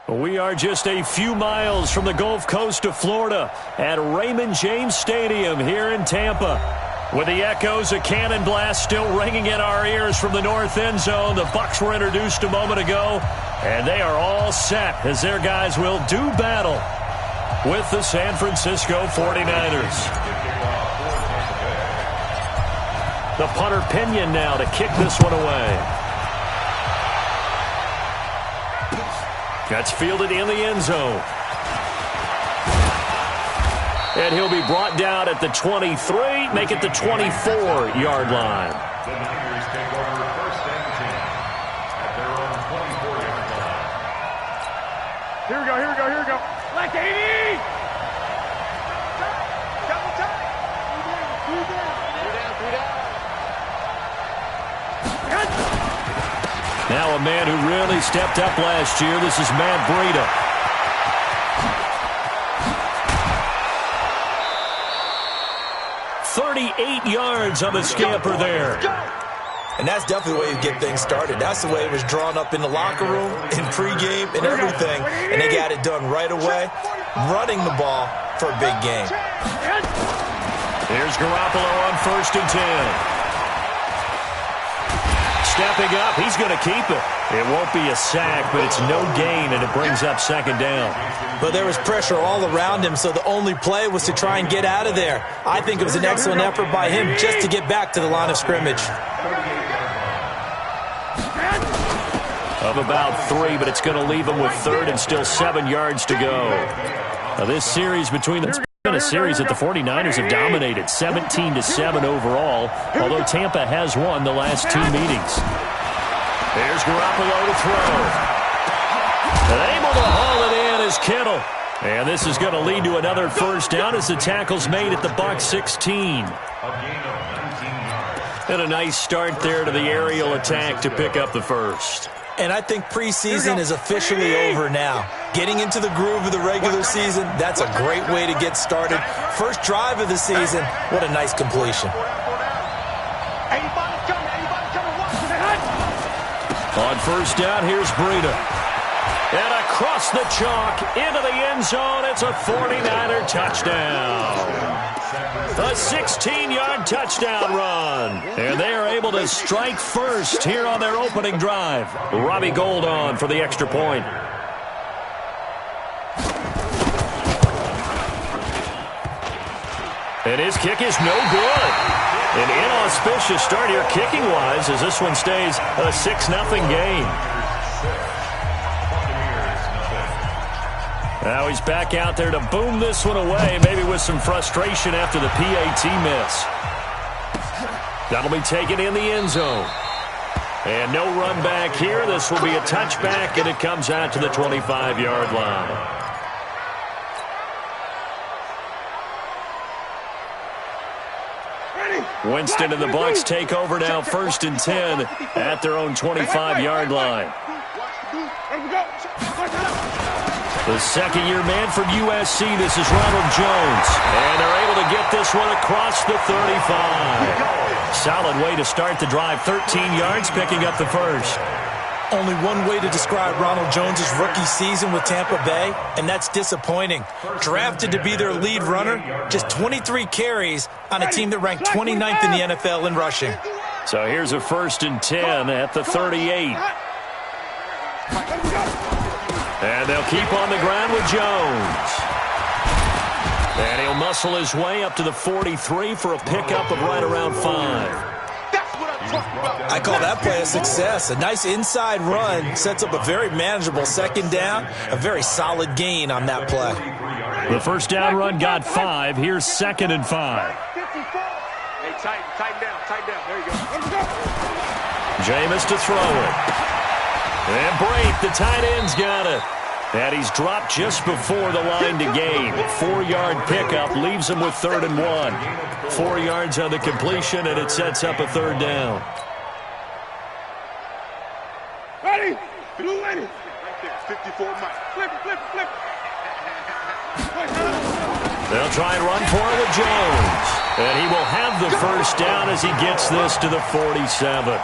We are just a few miles from the Gulf Coast of Florida at Raymond James Stadium here in Tampa. With the echoes of cannon blast still ringing in our ears from the north end zone, the Bucs were introduced a moment ago, and they are all set as their guys will do battle with the San Francisco 49ers. The punter Pinion now to kick this one away. That's fielded in the end zone. And he'll be brought down at the 23, make it the 24-yard line. The Niners take over 1st and 10 at their own 24-yard line. Here we go. Like 80! Double time! Three down. Now a man who really stepped up last year. This is Matt Breida. "38 yards on the scamper there. And that's definitely the way you get things started. That's the way it was drawn up in the locker room, in pregame, and everything. And they got it done right away, running the ball for a big game. Here's Garoppolo on 1st and 10. Stepping up, he's going to keep it. It won't be a sack, but it's no gain, and it brings up 2nd down. But there was pressure all around him, so the only play was to try and get out of there. I think it was an excellent effort by him just to get back to the line of scrimmage. Of about 3, but it's going to leave him with 3rd and still 7 yards to go. Now this series between them... a series that the 49ers have dominated, 17-7 overall, although Tampa has won the last 2 meetings. There's Garoppolo to throw. And able to haul it in is Kittle. And this is going to lead to another 1st down as the tackle's made at the Bucs 16. And a nice start there to the aerial attack to pick up the 1st. And I think preseason is officially over now. Getting into the groove of the regular season, that's a great way to get started. First drive of the season, what a nice completion. On 1st down, here's Breida. And across the chalk, into the end zone, it's a 49er touchdown. A 16-yard touchdown run. And they are able to strike first here on their opening drive. Robbie Gould on for the extra point. And his kick is no good. An inauspicious start here kicking-wise as this one stays a 6-0 game. Now he's back out there to boom this one away, maybe with some frustration after the PAT miss. That'll be taken in the end zone. And no run back here. This will be a touchback, and it comes out to the 25-yard line. Winston and the Bucs take over now 1st and 10 at their own 25-yard line. The second-year man from USC, this is Ronald Jones. And they're able to get this one across the 35. Solid way to start the drive, 13 yards, picking up the 1st. Only one way to describe Ronald Jones' rookie season with Tampa Bay, and that's disappointing. Drafted to be their lead runner, just 23 carries on a team that ranked 29th in the NFL in rushing. So here's a 1st and 10 at the 38. And they'll keep on the ground with Jones. And he'll muscle his way up to the 43 for a pickup of right around 5. I call that play a success. A nice inside run sets up a very manageable 2nd down. A very solid gain on that play. The 1st down run got 5. Here's 2nd and 5. Hey, tighten down. There you go. Jameis to throw it. And Brate, the tight end's got it. And he's dropped just before the line to gain. 4-yard pickup leaves him with 3rd and 1. 4 yards on the completion, and it sets up a 3rd down. Ready? Blue ready. Right there, 54 Mike. Flip it. They'll try and run for it with Jones. And he will have the 1st down as he gets this to the 47.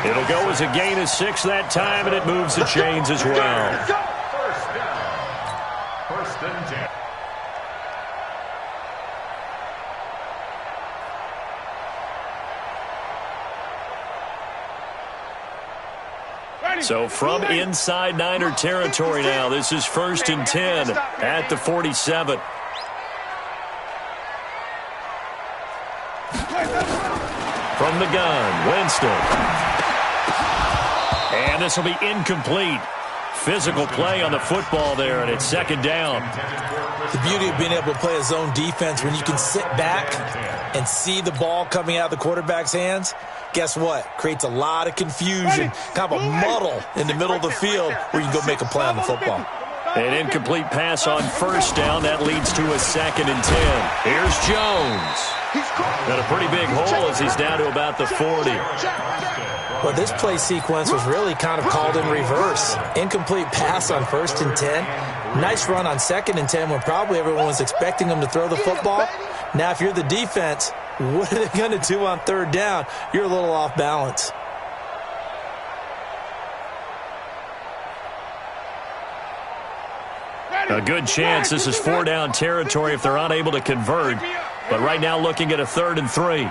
It'll go as a gain of 6 that time, and it moves the chains as well. First and 10. So from inside Niner territory now, this is first and 10 at the 47. From the gun, Winston. And this will be incomplete. Physical play on the football there, and it's second down. The beauty of being able to play a zone defense when you can sit back and see the ball coming out of the quarterback's hands, guess what? Creates a lot of confusion, kind of a muddle in the middle of the field where you can go make a play on the football. An incomplete pass on first down. That leads to a second and 10. Here's Jones. Got a pretty big hole as he's down to about the 40. Well, this play sequence was really kind of called in reverse. Incomplete pass on first and 10. Nice run on second and 10 when probably everyone was expecting him to throw the football. Now, if you're the defense, what are they going to do on third down? You're a little off balance. A good chance this is four-down territory if they're unable to convert. But right now looking at a 3rd and 3.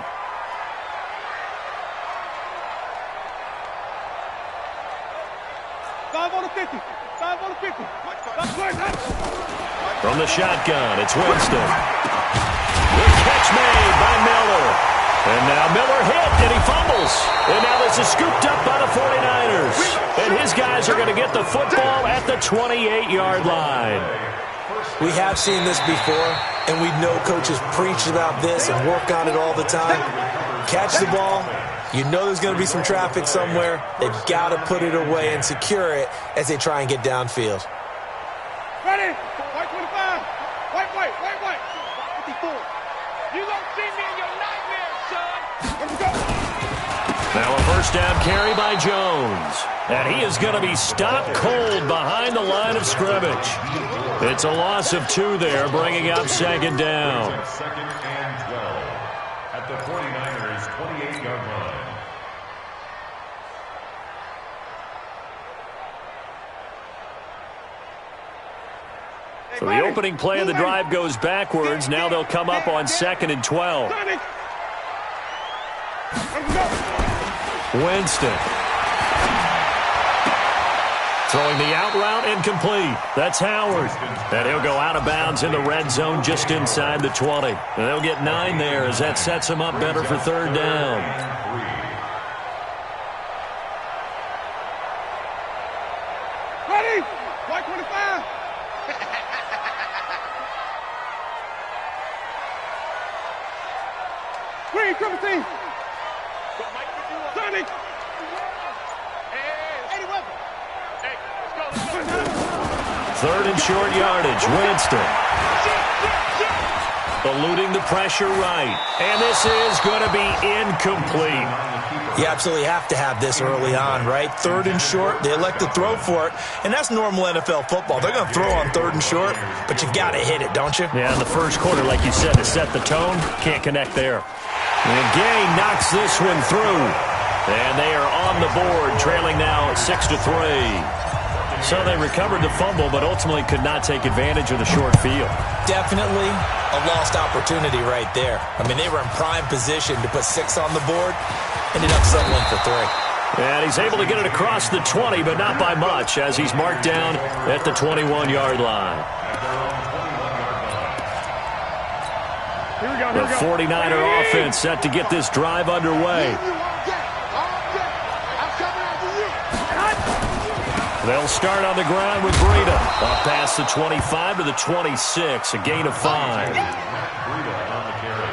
From the shotgun, it's Winston. Good catch made by Miller. And now Miller hit, and he fumbles. And now this is scooped up by the 49ers. And his guys are going to get the football at the 28-yard line. We have seen this before, and we know coaches preach about this and work on it all the time. Catch the ball. You know there's going to be some traffic somewhere. They've got to put it away and secure it as they try and get downfield. Ready? White 25. White. 54. You don't see me in your nightmares, son. Let's go. Now a first down carry by Jones. And he is going to be stopped cold behind the line of scrimmage. It's a loss of 2 there, bringing up second down. Second and 12 at the 49ers' 28-yard line. So the opening play of the drive goes backwards. Now they'll come up on 2nd and 12. Winston. Throwing the out route incomplete. That's Howard. And he'll go out of bounds in the red zone just inside the 20. And they'll get 9 there as that sets them up better for third down. Ready? White 25. Green, 17. Sonic. Third and short yardage. Winston. Eluding the pressure right. And this is going to be incomplete. You absolutely have to have this early on, right? 3rd and short, they elect to throw for it, and that's normal NFL football. They're going to throw on 3rd and short, but you got to hit it, don't you? Yeah, in the first quarter, like you said, to set the tone, can't connect there. And Gay knocks this one through. And they are on the board, trailing now 6-3. So they recovered the fumble, but ultimately could not take advantage of the short field. Definitely a lost opportunity right there. I mean, they were in prime position to put 6 on the board. Ended up settling for 3. And he's able to get it across the 20, but not by much, as he's marked down at the 21-yard line. The 49er offense set to get this drive underway. They'll start on the ground with Breida. Up past the 25 to the 26, a gain of 5. Breida on the carry.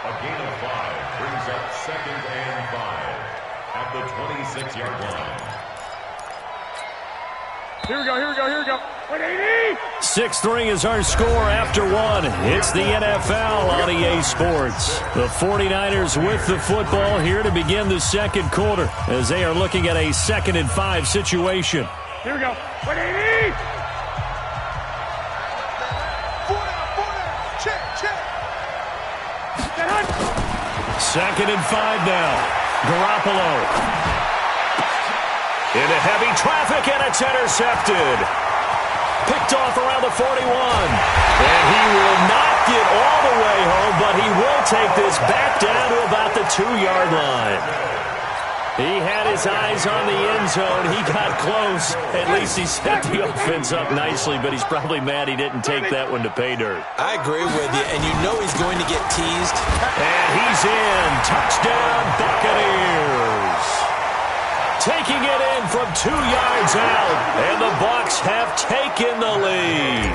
A gain of 5 brings up 2nd and 5 at the 26-yard line. Here we go. 180. 6-3 is our score after 1. It's the NFL on EA Sports. The 49ers with the football here to begin the second quarter as they are looking at a 2nd and 5 situation. Here we go. 180. Check. 2nd and 5 now. Garoppolo. Into heavy traffic, and it's intercepted. Picked off around the 41. And he will not get all the way home, but he will take this back down to about the 2-yard line. He had his eyes on the end zone. He got close. At least he set the offense up nicely, but he's probably mad he didn't take that one to pay dirt. I agree with you, and you know he's going to get teased. And he's in. Touchdown, Buccaneers. Taking it in from 2 yards out, and the Bucs have taken the lead.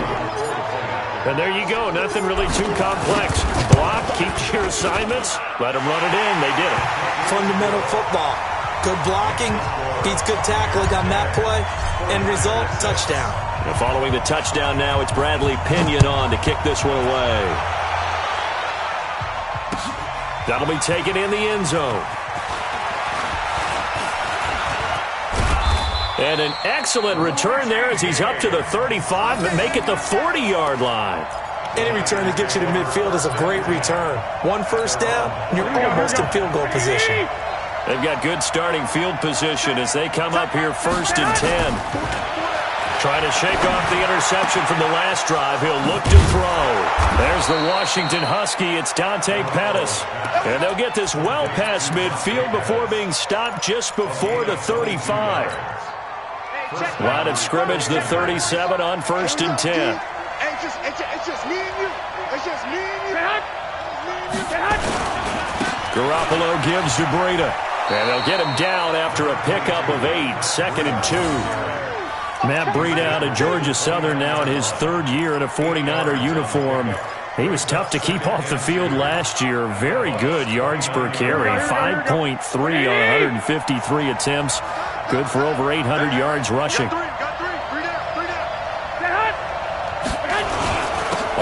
And there you go. Nothing really too complex. Block, keep your assignments, let them run it in. They did it. Fundamental football. Good blocking, beats good tackling on that play. End result, touchdown. And following the touchdown now, it's Bradley Pinion on to kick this one away. That'll be taken in the end zone. And an excellent return there as he's up to the 35 and make it the 40-yard line. Any return that gets you to midfield is a great return. 1 first down, and you're almost in field goal position. They've got good starting field position as they come up here 1st and 10. Trying to shake off the interception from the last drive. He'll look to throw. There's the Washington Husky. It's Dante Pettis. And they'll get this well past midfield before being stopped just before the 35. Line of scrimmage, the 37 on 1st and 10. It's just me and you. It's just me and you. Garoppolo gives to Breida. And they'll get him down after a pickup of 8, 2nd and 2. Matt Breida out of Georgia Southern now in his 3rd year in a 49er uniform. He was tough to keep off the field last year. Very good yards per carry. 5.3 on 153 attempts. Good for over 800 yards rushing.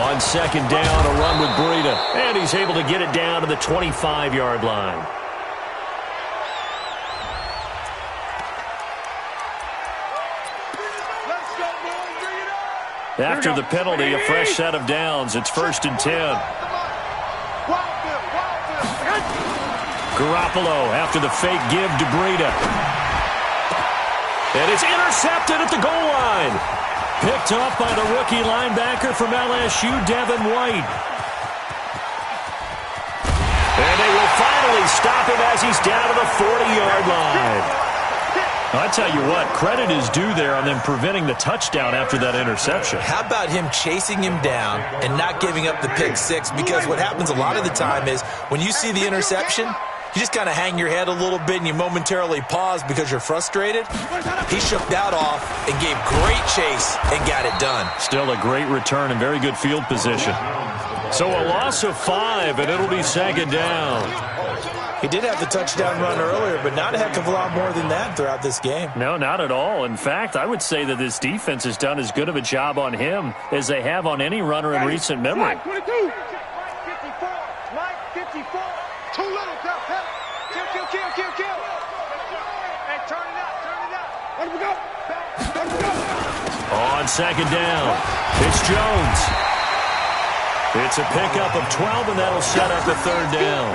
On 2nd down, a run with Breida. And he's able to get it down to the 25-yard line. After the penalty, a fresh set of downs. It's 1st and 10. Garoppolo after the fake give to Breida. And it's intercepted at the goal line. Picked off by the rookie linebacker from LSU, Devin White. And they will finally stop him as he's down to the 40-yard line. I tell you what, credit is due there on them preventing the touchdown after that interception. How about him chasing him down and not giving up the pick six? Because what happens a lot of the time is when you see the interception, you just kind of hang your head a little bit and you momentarily pause because you're frustrated. He shook that off and gave great chase and got it done. Still a great return and very good field position. So a loss of 5, and it'll be 2nd down. He did have the touchdown run earlier, but not a heck of a lot more than that throughout this game. No, not at all. In fact, I would say that this defense has done as good of a job on him as they have on any runner in recent memory. 22. Mike 54. Too little. Kill. Hey, turn it out. Let him go. On 2nd down, it's Jones. It's a pickup of 12, and that'll set up a 3rd down.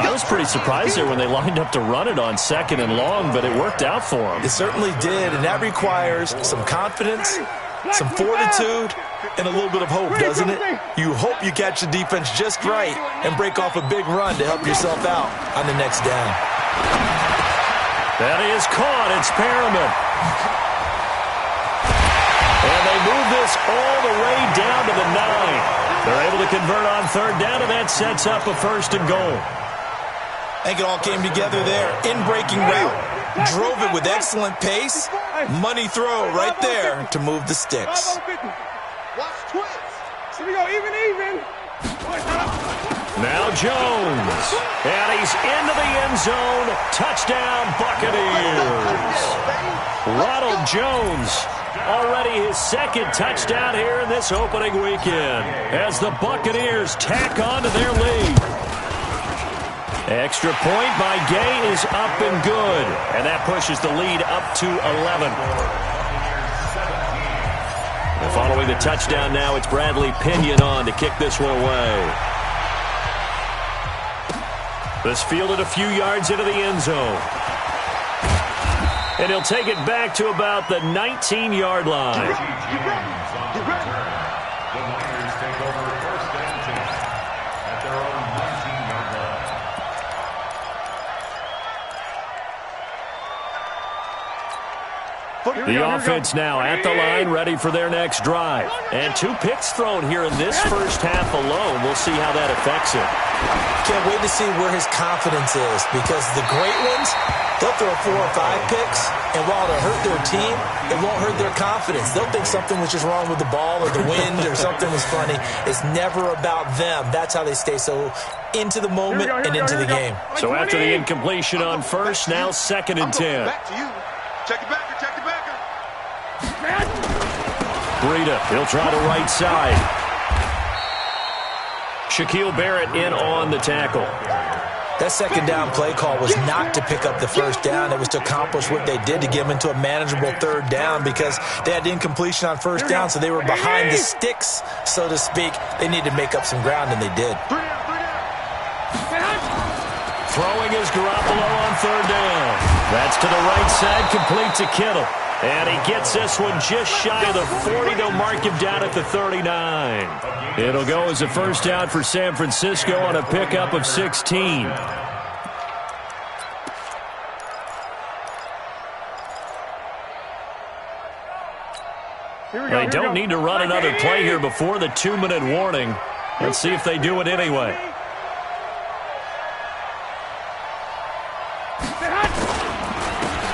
I was pretty surprised there when they lined up to run it on 2nd and long, but it worked out for them. It certainly did, and that requires some confidence, some fortitude, and a little bit of hope, doesn't it? You hope you catch the defense just right and break off a big run to help yourself out on the next down. That is caught. It's Perriman. And they move this all the way down to the 9. They're able to convert on 3rd down, and that sets up a 1st and goal. I think it all came together there. In-breaking route, drove it with excellent pace. Money throw right there to move the sticks. Watch twist. Here we go, even. Now Jones. And he's into the end zone. Touchdown, Buccaneers. Ronald Jones. Already his 2nd touchdown here in this opening weekend as the Buccaneers tack on to their lead. Extra point by Gay is up and good, and that pushes the lead up to 11. And following the touchdown now, it's Bradley Pinion on to kick this one away. This fielded a few yards into the end zone. And he'll take it back to about the 19-yard line. The Niners take over first and 10 at their own 19-yard line. The offense now at the line, ready for their next drive. And 2 picks thrown here in this first half alone. We'll see how that affects him. Can't wait to see where his confidence is, because the great ones, they'll throw 4 or 5 picks, and while it'll hurt their team, it won't hurt their confidence. They'll think something was just wrong with the ball or the wind or something was funny. It's never about them. That's how they stay so into the moment and into the game. So after the incompletion on first, now 2nd and 10. Back to you. Check it back. Check it back. Breida, he'll try the right side. Shaquille Barrett in on the tackle. That second down play call was not to pick up the first down. It was to accomplish what they did, to get them into a manageable 3rd down, because they had incompletion on first down, so they were behind the sticks, so to speak. They needed to make up some ground, and they did. Throwing is Garoppolo on 3rd down. That's to the right side, complete to Kittle. And he gets this one just shy of the 40. They'll mark him down at the 39. It'll go as a first down for San Francisco on a pickup of 16. They don't need to run another play here before the 2-minute warning. Let's see if they do it anyway.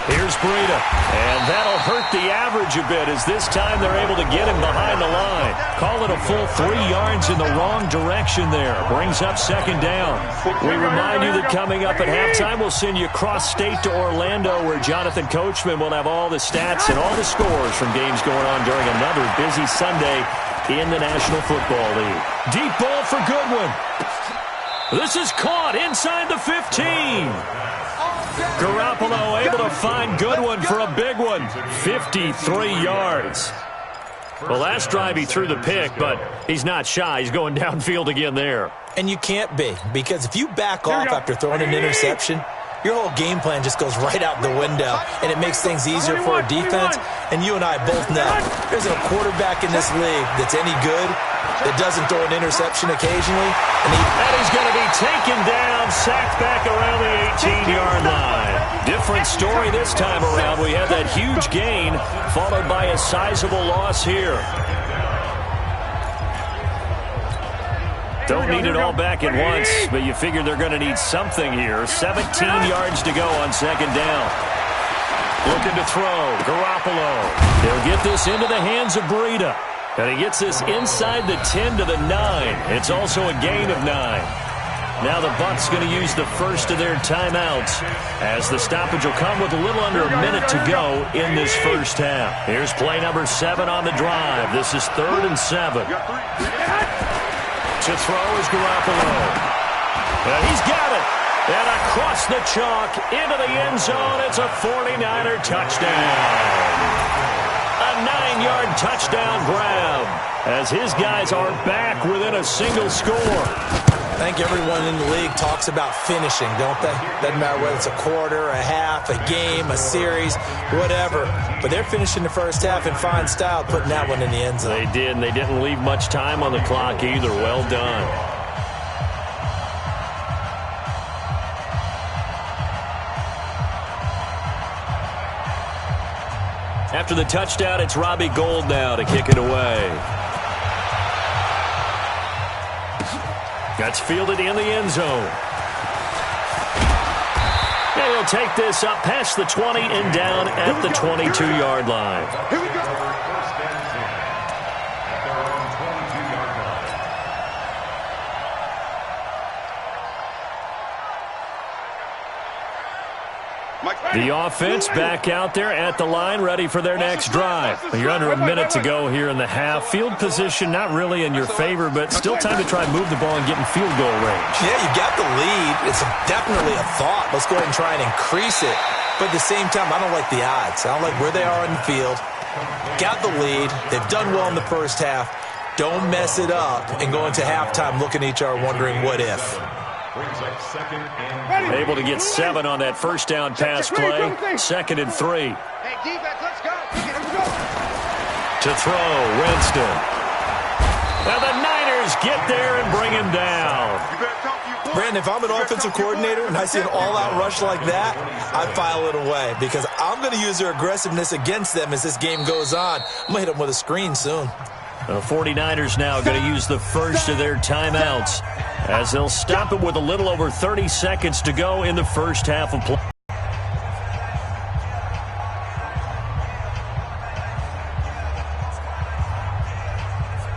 Here's Breida, and that'll hurt the average a bit, as this time they're able to get him behind the line. Call it a full 3 yards in the wrong direction there. Brings up 2nd down. We remind you that coming up at halftime, we'll send you cross-state to Orlando, where Jonathan Coachman will have all the stats and all the scores from games going on during another busy Sunday in the National Football League. Deep ball for Goodwin. This is caught inside the 15. Garoppolo able to find Goodwin for a big one. 53 yards. Well, last drive he threw the pick, but he's not shy. He's going downfield again there. And you can't be, because if you back off after throwing an interception, your whole game plan just goes right out the window, and it makes things easier for a defense. And you and I both know there's a quarterback in this league that's any good that doesn't throw an interception occasionally. And he's going to be taken down, sacked back around the 18-yard line. Different story this time around. We had that huge gain followed by a sizable loss here. Don't need it all back at once, but you figure they're going to need something here. 17 yards to go on 2nd down. Looking to throw. Garoppolo. They'll get this into the hands of Breida. And he gets this inside the 10 to the 9. It's also a gain of 9. Now the Bucs going to use the first of their timeouts, as the stoppage will come with a little under a minute to go in this first half. Here's play number 7 on the drive. This is 3rd and 7. To throw is Garoppolo. And he's got it. And across the chalk into the end zone. It's a 49er touchdown. A 9-yard touchdown grab, as his guys are back within a single score. I think everyone in the league talks about finishing, don't they? Doesn't matter whether it's a quarter, a half, a game, a series, whatever. But they're finishing the first half in fine style, putting that one in the end zone. They did, and they didn't leave much time on the clock either. Well done. After the touchdown, it's Robbie Gould now to kick it away. That's fielded in the end zone. And he'll take this up past the 20 and down at the 22-yard line. Here we go. First and 10 at their own 22-yard line. The offense back out there at the line, ready for their next drive. You're under a minute to go here in the half. Field position not really in your favor, but still time to try and move the ball and get in field goal range. Yeah, you got the lead. It's definitely a thought. Let's go ahead and try and increase it. But at the same time, I don't like the odds. I don't like where they are in the field. Got the lead. They've done well in the first half. Don't mess it up and go into halftime looking at each other wondering what if. brings up second and Able to get 7 on that first down pass play. 2nd and 3. Hey, defense, let's go. Here we go. To throw, Winston. And the Niners get there and bring him down. Brandon, if I'm an offensive coordinator and I see an all-out rush like that, I file it away because I'm going to use their aggressiveness against them as this game goes on. I'm going to hit them with a screen soon. The 49ers now going to use the first of their timeouts as they'll stop it with a little over 30 seconds to go in the first half of play.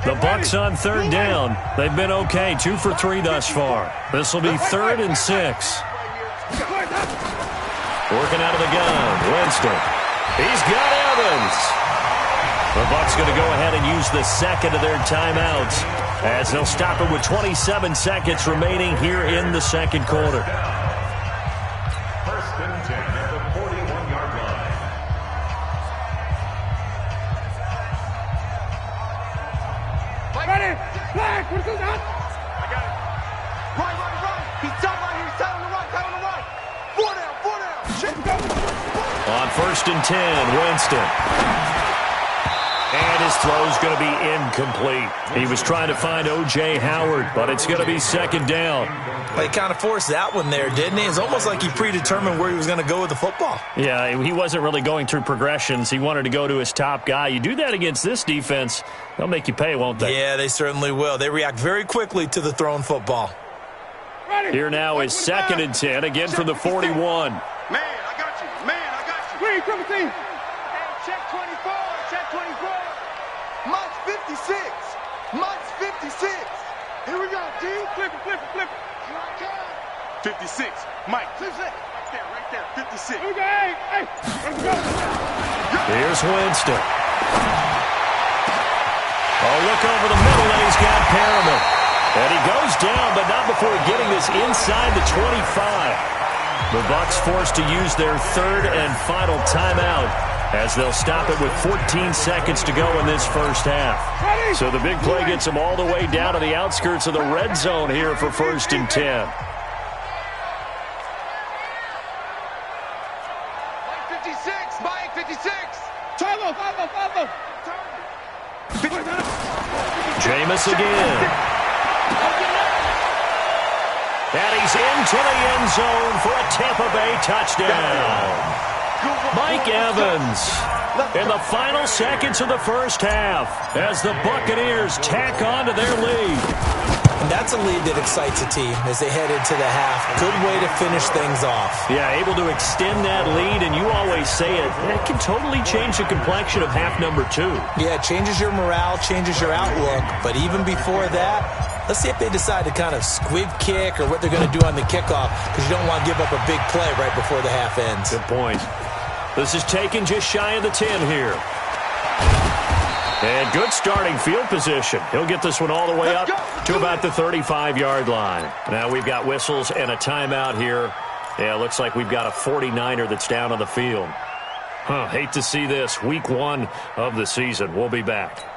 The Bucs on 3rd down. They've been okay, 2 for 3 thus far. This will be 3rd and 6. Working out of the gun, Winston. He's got Evans. The Bucs going to go ahead and use the second of their timeouts as they'll stop it with 27 seconds remaining here in the second quarter. First and 10 at the 41-yard line. Ready? Flag. What is that? I got it. Right. He's tight right here. He's tight on the right. 4 down. Check go. On 1st and 10, Winston. And his throw's going to be incomplete. He was trying to find O.J. Howard, but it's going to be 2nd down. He kind of forced that one there, didn't he? It's almost like he predetermined where he was going to go with the football. Yeah, he wasn't really going through progressions. He wanted to go to his top guy. You do that against this defense, they'll make you pay, won't they? Yeah, they certainly will. They react very quickly to the thrown football. Here now is 2nd and 10, again from the 41. Man, I got you. Green, triple team. Check 24. Mike's 56. Here we go, G. Flip it. Here I come. 56. Mike. 56. Right there. 56. Here we go. Hey. Let's go. Here's Winston. Oh, look over the middle, and he's got Perriman. And he goes down, but not before getting this inside the 25. The Bucs forced to use their 3rd and final timeout as they'll stop it with 14 seconds to go in this first half. So the big play gets them all the way down to the outskirts of the red zone here for 1st and 10. Mike 56. Follow. Jameis again. And he's into the end zone for a Tampa Bay touchdown. Mike Evans in the final seconds of the first half as the Buccaneers tack on to their lead. And that's a lead that excites a team as they head into the half. Good way to finish things off. Yeah, able to extend that lead, and you always say it can totally change the complexion of half number 2. Yeah, it changes your morale, changes your outlook. But even before that, let's see if they decide to kind of squib kick or what they're going to do on the kickoff, because you don't want to give up a big play right before the half ends. Good point. This is taken just shy of the 10 here. And good starting field position. He'll get this one all the way up to about the 35-yard line. Now we've got whistles and a timeout here. Yeah, it looks like we've got a 49er that's down on the field. Hate to see this. Week 1 of the season. We'll be back.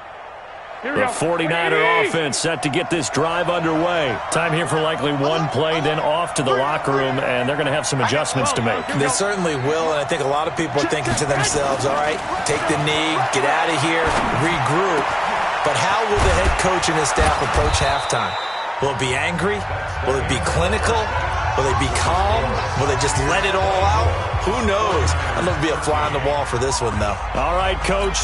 The 49er offense set to get this drive underway. Time here for likely one play, then off to the locker room, and they're going to have some adjustments to make. They certainly will, and I think a lot of people are thinking to themselves, all right, take the knee, get out of here, regroup. But how will the head coach and his staff approach halftime? Will it be angry? Will it be clinical? Will they be calm? Will they just let it all out? Who knows? I'm going to be a fly on the wall for this one, though. All right, Coach.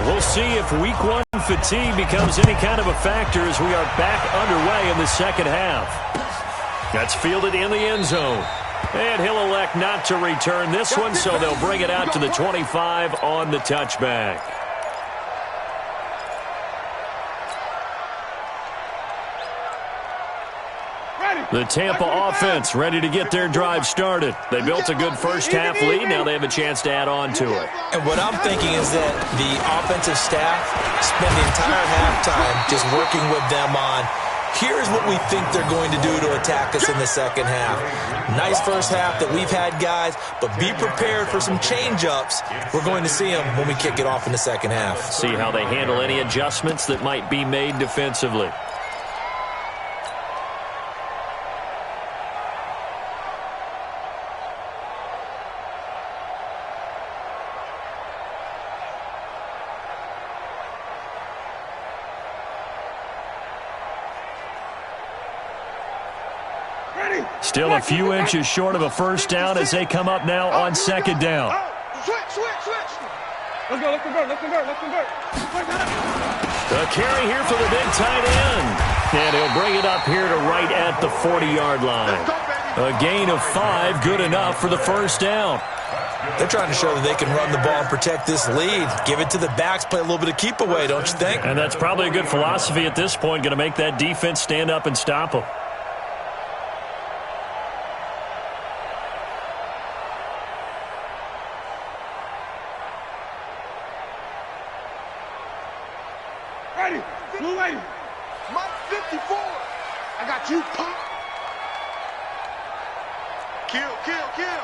We'll see if Week 1 fatigue becomes any kind of a factor as we are back underway in the second half. That's fielded in the end zone. And he'll elect not to return this one, so they'll bring it out to the 25 on the touchback. The Tampa offense ready to get their drive started. They built a good first-half lead. Now they have a chance to add on to it. And what I'm thinking is that the offensive staff spend the entire halftime just working with them on, here's what we think they're going to do to attack us in the second half. Nice first half that we've had, guys, but be prepared for some change-ups. We're going to see them when we kick it off in the second half. See how they handle any adjustments that might be made defensively. Still a few inches short of a first down as they come up now on second down. Switch. Let's go, let's convert. The carry here for the big tight end. And he'll bring it up here to right at the 40-yard line. A gain of 5, good enough for the first down. They're trying to show that they can run the ball and protect this lead. Give it to the backs, play a little bit of keep away, don't you think? And that's probably a good philosophy at this point, going to make that defense stand up and stop them. Ready, blue lady. Mike 54. I got you, punk. Kill.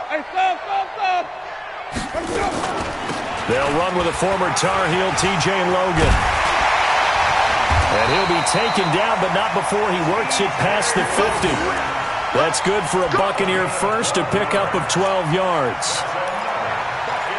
Hey, stop. Let's go. They'll run with a former Tar Heel, T.J. Logan. And he'll be taken down, but not before he works it past the 50. That's good for a Buccaneer first, a pickup of 12 yards.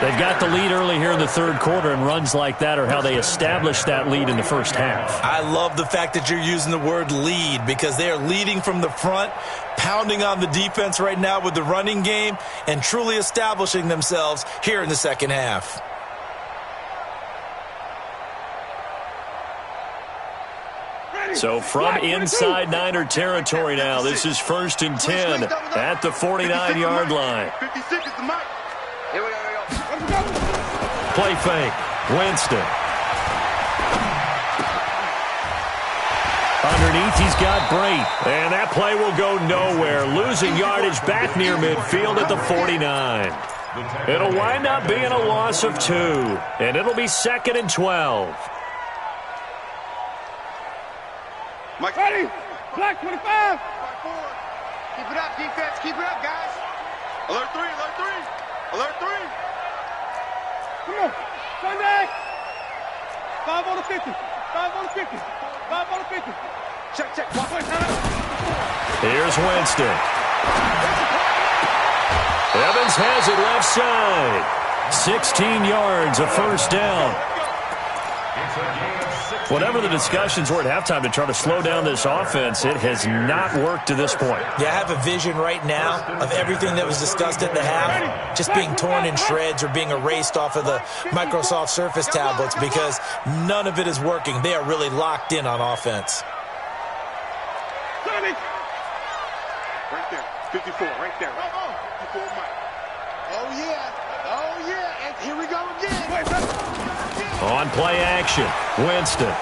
They've got the lead early here in the third quarter, and runs like that are how they establish that lead in the first half. I love the fact that you're using the word lead because they are leading from the front, pounding on the defense right now with the running game, and truly establishing themselves here in the second half. So from inside Niner territory now, this is 1st and 10 at the 49-yard line. 56 is the mic. Here we go. Play fake. Winston. Underneath, he's got Brate. And that play will go nowhere. Losing yardage back near midfield at the 49. It'll wind up being a loss of 2. And it'll be 2nd and 12. Mike, ready. Black 25. Keep it up, defense. Keep it up, guys. Alert 3. Come on. Sunday. 5 on the 50. 5 on the 50. 5 on the 50. Check. Here's Winston. Evans has it left side. 16 yards, a first down. Whatever the discussions were at halftime to try to slow down this offense, it has not worked to this point. Yeah, I have a vision right now of everything that was discussed at the half just being torn in shreds or being erased off of the Microsoft Surface tablets because none of it is working. They are really locked in on offense. Right there. 54, right there. 54, Mike. Oh, yeah. And here we go again. On play action, Winston.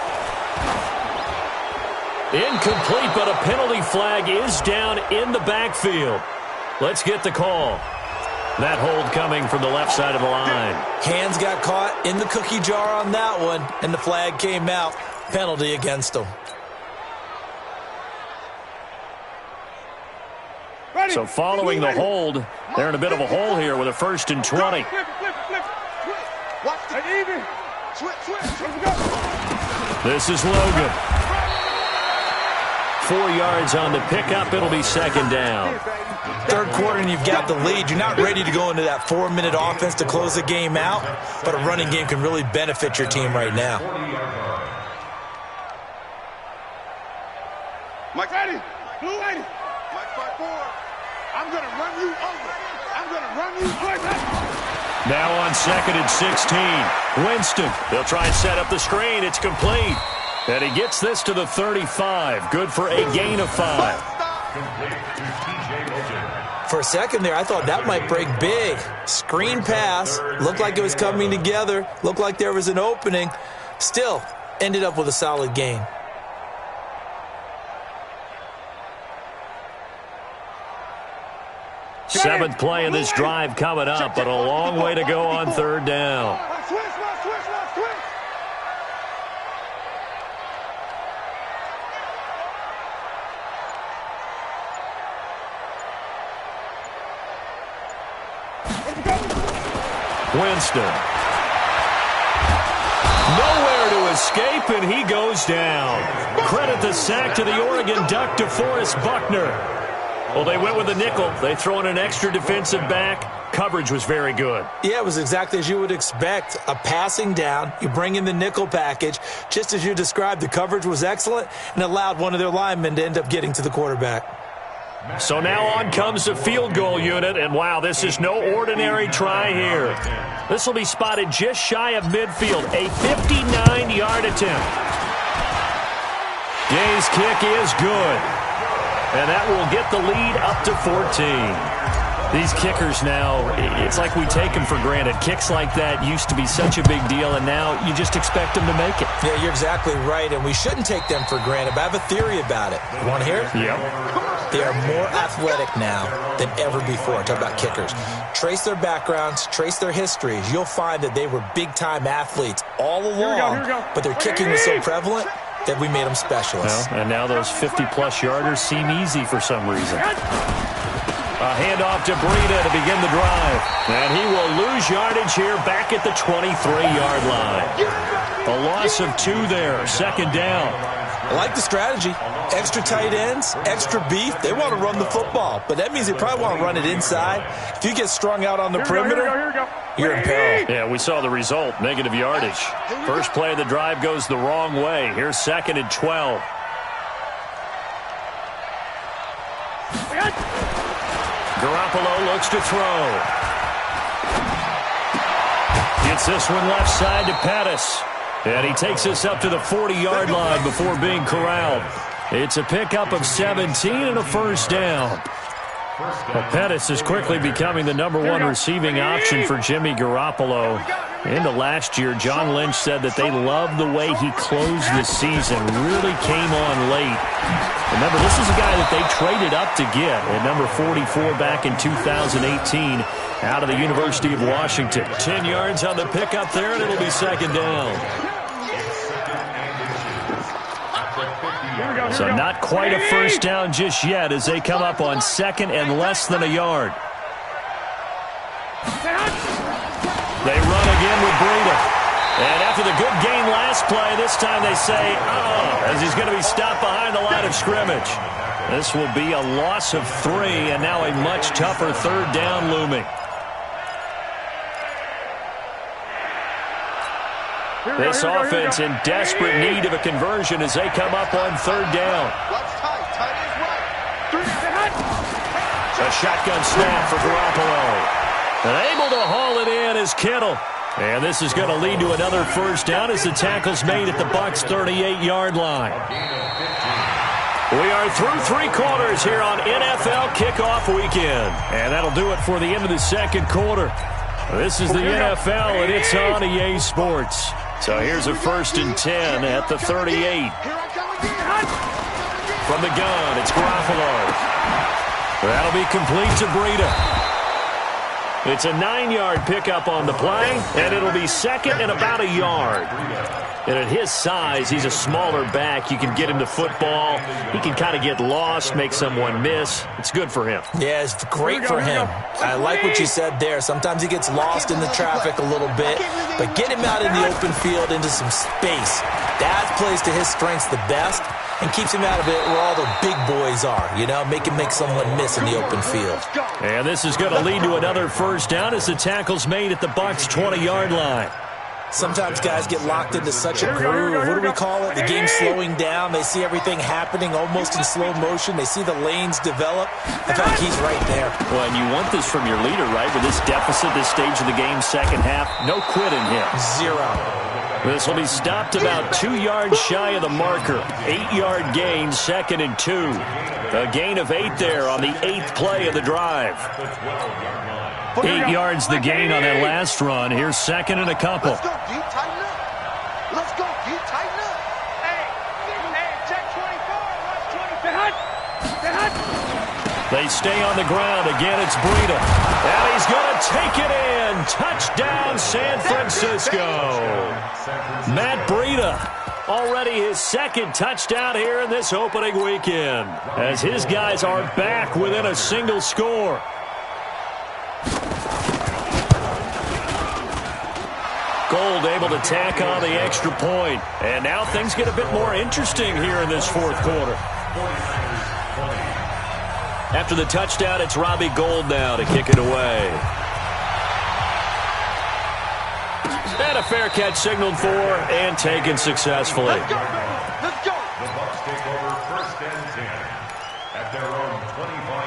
Incomplete, but a penalty flag is down in the backfield. Let's get the call. That hold coming from the left side of the line. Hands got caught in the cookie jar on that one, and the flag came out. Penalty against them. So following the hold, they're in a bit of a hole here with a 1st and 20. Flip. Watch the even. Switch. This is Logan. 4 yards on the pickup. It'll be 2nd down. Third quarter and you've got the lead. You're not ready to go into that 4-minute offense to close the game out, but a running game can really benefit your team right now. Mike, ready. Blue lady. Mike 5-4. I'm going to run you over. Now on 2nd and 16. Winston. They'll try and set up the screen. It's complete. And he gets this to the 35. Good for a gain of 5. For a second there, I thought that might break big. Screen pass. Looked like it was coming together. Looked like there was an opening. Still, ended up with a solid gain. Seventh play of this drive coming up, but a long way to go on 3rd down. Switch. Winston. Nowhere to escape, and he goes down. Credit the sack to the Oregon Duck, DeForest Buckner. Well, they went with a nickel. They throw in an extra defensive back. Coverage was very good. Yeah, it was exactly as you would expect. A passing down. You bring in the nickel package. Just as you described, the coverage was excellent and allowed one of their linemen to end up getting to the quarterback. So now on comes the field goal unit, and wow, this is no ordinary try here. This will be spotted just shy of midfield, a 59-yard attempt. Gay's kick is good, and that will get the lead up to 14. These kickers now, it's like we take them for granted. Kicks like that used to be such a big deal, and now you just expect them to make it. Yeah, you're exactly right, and we shouldn't take them for granted, but I have a theory about it. You want to hear it? Yep. They are more athletic now than ever before. Talk about kickers. Trace their backgrounds, trace their histories. You'll find that they were big-time athletes all along, but their kicking was so prevalent that we made them specialists. Well, and now those 50-plus yarders seem easy for some reason. A handoff to Breida to begin the drive. And he will lose yardage here back at the 23-yard line. A loss of 2 there, second down. I like the strategy. Extra tight ends, extra beef. They want to run the football, but that means they probably want to run it inside. If you get strung out on the perimeter, you're in peril. Yeah, we saw the result, negative yardage. First play of the drive goes the wrong way. Here's second and 12. Garoppolo looks to throw. Gets this one left side to Pettis. And he takes us up to the 40-yard line before being corralled. It's a pickup of 17 and a first down. Well, Pettis is quickly becoming the #1 receiving option for Jimmy Garoppolo. Into last year, John Lynch said that they loved the way he closed the season, really came on late. Remember, this is a guy that they traded up to get at number 44 back in 2018 out of the University of Washington. 10 yards on the pickup there, and it'll be second down. So not quite a first down just yet as they come up on second and less than a yard. They run again with Breida. And after the good gain last play, this time they say, as he's going to be stopped behind the line of scrimmage. This will be a loss of 3, and now a much tougher third down looming. This offense in desperate need of a conversion as they come up on third down. A shotgun snap for Garoppolo. And able to haul it in is Kittle. And this is going to lead to another first down as the tackle's made at the Bucs' 38-yard line. We are through 3 quarters here on NFL Kickoff Weekend. And that'll do it for the end of the second quarter. This is the NFL, and it's on EA Sports. So here's a 1st and 10 at the 38. From the gun, it's Garoppolo. That'll be complete to Breida. It's a 9-yard pickup on the play, and it'll be second and about a yard. And at his size, he's a smaller back. You can get him to football. He can kind of get lost, make someone miss. It's good for him. Yeah, it's great for him. I like what you said there. Sometimes he gets lost in the traffic a little bit, but get him out in the open field into some space. That plays to his strengths the best and keeps him out of it where all the big boys are, you know, make someone miss in the open field. And this is going to lead to another first down as the tackle's made at the Bucs' 20-yard line. Sometimes guys get locked into such a groove. What do we call it? The game's slowing down. They see everything happening almost in slow motion. They see the lanes develop. In fact, he's right there. Well, and you want this from your leader, right? With this deficit, this stage of the game, second half, no quit in him. 0. This will be stopped about 2 yards shy of the marker. 8-yard gain, second and 2. A gain of 8 there on the 8th play of the drive. 8 yards the gain on that last run. Here's second and a couple. Let's go, D. Tighten up. Let's go, D. Tighten up. Hey, check 24. They stay on the ground. Again, it's Breida. And he's going to take it in. Touchdown, San Francisco. Matt Breida, already his second touchdown here in this opening weekend, as his guys are back within a single score. Gold able to tack on the extra point. And now things get a bit more interesting here in this fourth quarter. After the touchdown, it's Robbie Gould now to kick it away. And a fair catch signaled for and taken successfully. Let's go. The Bucs take over 1st and 10 at their own 25.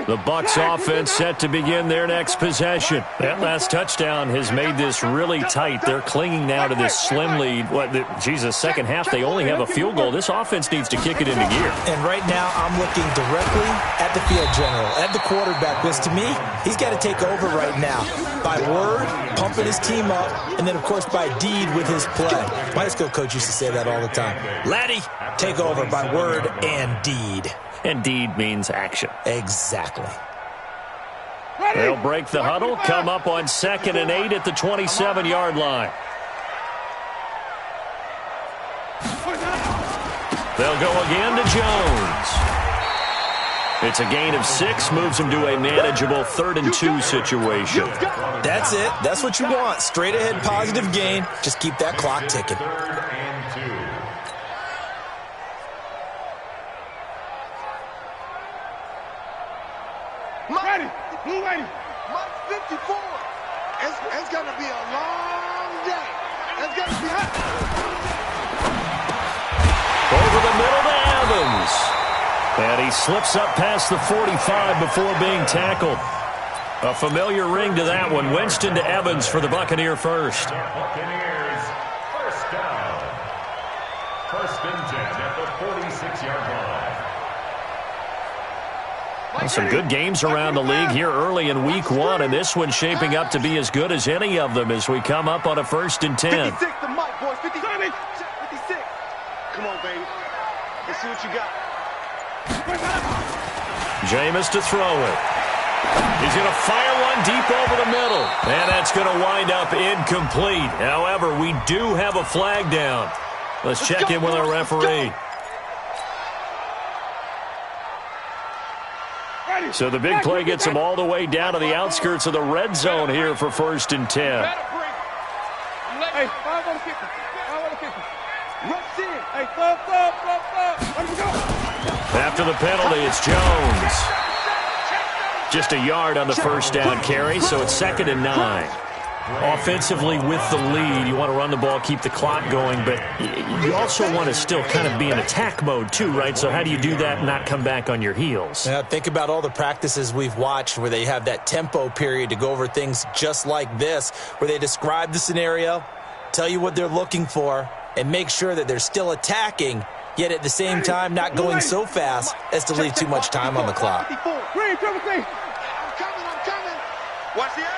The Bucs offense set to begin their next possession. That last touchdown has made this really tight. They're clinging now to this slim lead. Second half, they only have a field goal. This offense needs to kick it into gear. And right now, I'm looking directly at the field general, at the quarterback, because to me, he's got to take over right now. By word, pumping his team up, and then, of course, by deed with his play. My high school coach used to say that all the time. Laddie, take over by word and deed. And deed means action. Exactly. They'll break the huddle, come up on 2nd and 8 at the 27-yard line. They'll go again to Jones. It's a gain of 6, moves him to a manageable 3rd and 2 situation. That's it. That's what you want. Straight ahead positive gain. Just keep that clock ticking. 3rd and 2. Ready, blue lady. Mike 54. It's going to be a long day. It's going to be hot. Over the middle to Evans. And he slips up past the 45 before being tackled. A familiar ring to that one. Winston to Evans for the Buccaneer first. Buccaneers, first down. 1st and 10 at the 46-yard line. Some good games around the league here early in week 1, and this one's shaping up to be as good as any of them as we come up on a 1st and 10. 56 to Mike, boys. 56. Come on, baby. Let's see what you got. Jameis to throw it. He's going to fire one deep over the middle. And that's going to wind up incomplete. However, we do have a flag down. Let's check in with our referee. So the big play gets him all the way down to the outskirts of the red zone here for 1st and 10. Hey, 5 on the kicker. 5 on the kicker. Rush in. Hey, thump. Let him go. After the penalty, it's Jones. Just a yard on the first down carry, so it's 2nd and 9. Offensively with the lead, you want to run the ball, keep the clock going, but you also want to still kind of be in attack mode too, right? So how do you do that and not come back on your heels? Yeah, think about all the practices we've watched where they have that tempo period to go over things just like this, where they describe the scenario, tell you what they're looking for, and make sure that they're still attacking, yet at the same time not going so fast as to leave too much time on the clock. Green, triple C. I'm coming. Watch the eyes.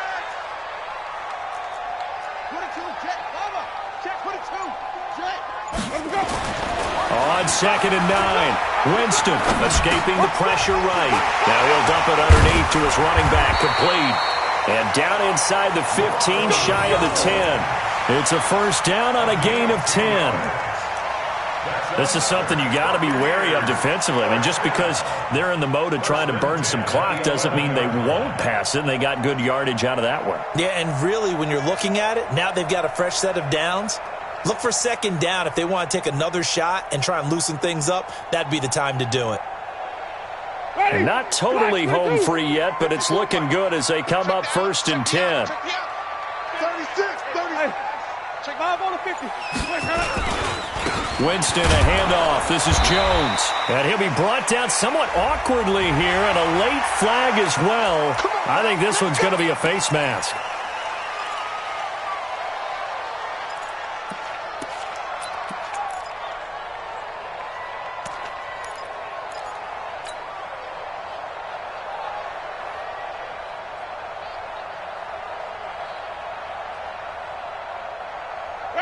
On 2nd and 9, Winston escaping the pressure right. Now he'll dump it underneath to his running back, complete. And down inside the 15, shy of the 10. It's a first down on a gain of 10. This is something you got to be wary of defensively. I mean, just because they're in the mode of trying to burn some clock doesn't mean they won't pass it, and they got good yardage out of that one. Yeah, and really, when you're looking at it, now they've got a fresh set of downs. Look for 2nd down. If they want to take another shot and try and loosen things up, that'd be the time to do it. And not totally home free yet, but it's looking good as they come up 1st and 10. 36, 30. Check 5 on the 50. Winston, a handoff. This is Jones. And he'll be brought down somewhat awkwardly here, and a late flag as well. I think this one's going to be a face mask.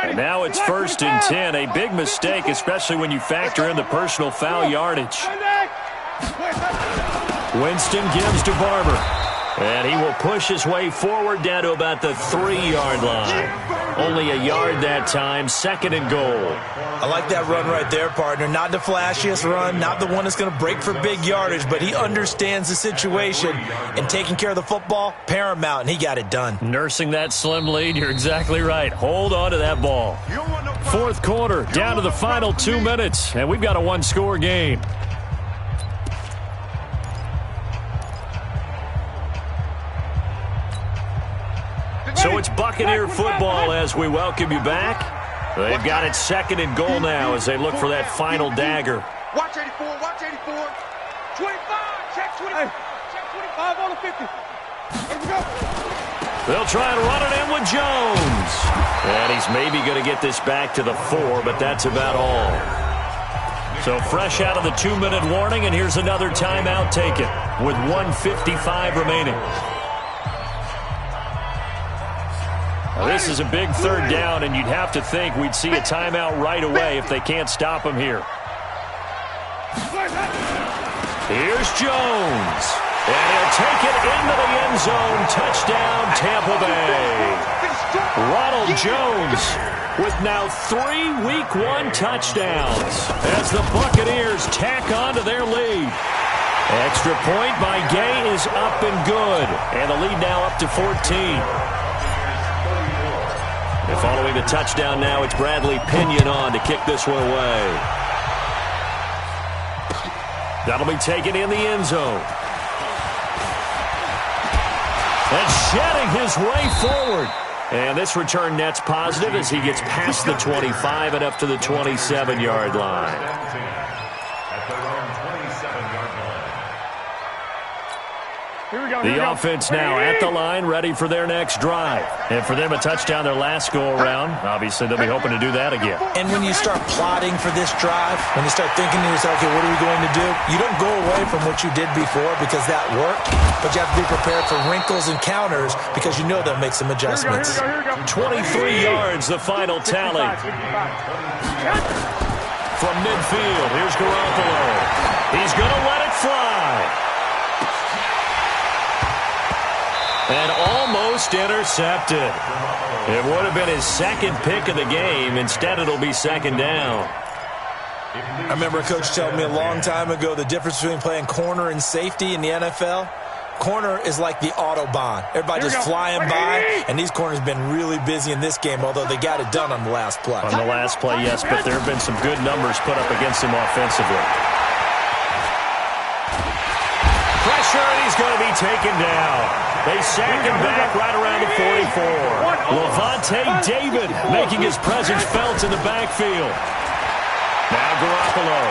And now it's 1st and 10. A big mistake, especially when you factor in the personal foul yardage. Winston gives to Barber. And he will push his way forward down to about the 3-yard line. Only a yard that time, 2nd and goal. I like that run right there, partner. Not the flashiest run, not the one that's going to break for big yardage, but he understands the situation, and taking care of the football, paramount, and he got it done. Nursing that slim lead, you're exactly right. Hold on to that ball. 4th quarter, down to the final 2 minutes, and we've got a 1-score game. So it's Buccaneer football as we welcome you back. They've got it 2nd and goal now as they look for that final dagger. Watch 84, watch 84. 25, check 25, check 25. 5 on the 50. Let's go. They'll try and run it in with Jones. And he's maybe going to get this back to the 4, but that's about all. So fresh out of the 2-minute warning, and here's another timeout taken with 1:55 remaining. Now, this is a big third down, and you'd have to think we'd see a timeout right away if they can't stop him here. Here's Jones. And he'll take it into the end zone. Touchdown, Tampa Bay. Ronald Jones with now 3 Week 1 touchdowns as the Buccaneers tack on to their lead. Extra point by Gay is up and good. And the lead now up to 14. And following the touchdown now, it's Bradley Pinion on to kick this one away. That'll be taken in the end zone. And shedding his way forward. And this return net's positive as he gets past the 25 and up to the 27-yard line. At their own 27-yard line. Here we go. The offense now at the line, ready for their next drive. And for them, a touchdown their last go-around. Obviously, they'll be hoping to do that again. And when you start plotting for this drive, when you start thinking to yourself, okay, what are we going to do? You don't go away from what you did before because that worked, but you have to be prepared for wrinkles and counters because you know they'll make some adjustments. 23 yards, the final tally. From midfield, here's Garoppolo. He's going to let it fly. And almost intercepted. It would have been his second pick of the game. Instead, it'll be second down. I remember a coach telling me a long time ago the difference between playing corner and safety in the NFL. Corner is like the Autobahn. Everybody just flying by, and these corners have been really busy in this game, although they got it done on the last play. On the last play, yes, but there have been some good numbers put up against him offensively. Pressure, and he's going to be taken down. They sack him back right around the 44. Levante David making his presence felt in the backfield. Now Garoppolo.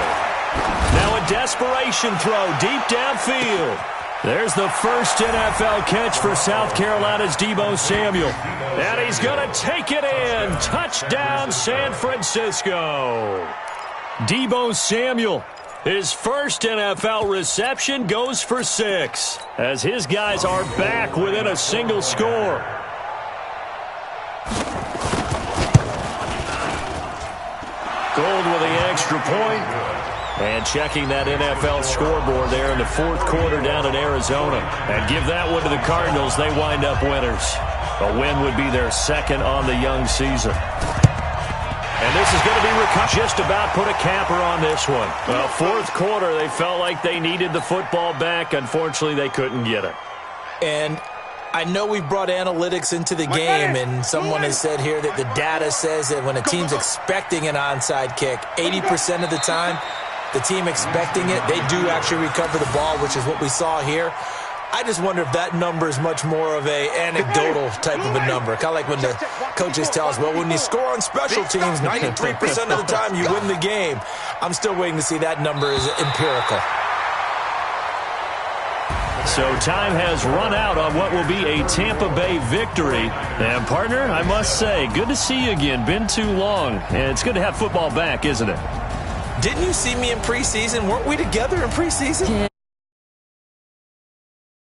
Now a desperation throw deep downfield. There's the first NFL catch for South Carolina's Deebo Samuel. And he's going to take it in. Touchdown, San Francisco. Deebo Samuel. His first NFL reception goes for 6 as his guys are back within a single score. Gold with the extra point. And checking that NFL scoreboard there in the fourth quarter down in Arizona. And give that one to the Cardinals. They wind up winners. A win would be their second on the young season. And this is going to be just about put a capper on this one. Well, fourth quarter, they felt like they needed the football back. Unfortunately, they couldn't get it. And I know we've brought analytics into the game, and someone has said here that the data says that when a team's expecting an onside kick, 80% of the time, the team expecting it, they do actually recover the ball, which is what we saw here. I just wonder if that number is much more of a anecdotal type of a number. Kind of like when the coaches tell us, well, when you score on special teams, 93% of the time you win the game. I'm still waiting to see that number is empirical. So time has run out on what will be a Tampa Bay victory. And, partner, I must say, good to see you again. Been too long. And it's good to have football back, isn't it? Didn't you see me in preseason? Weren't we together in preseason?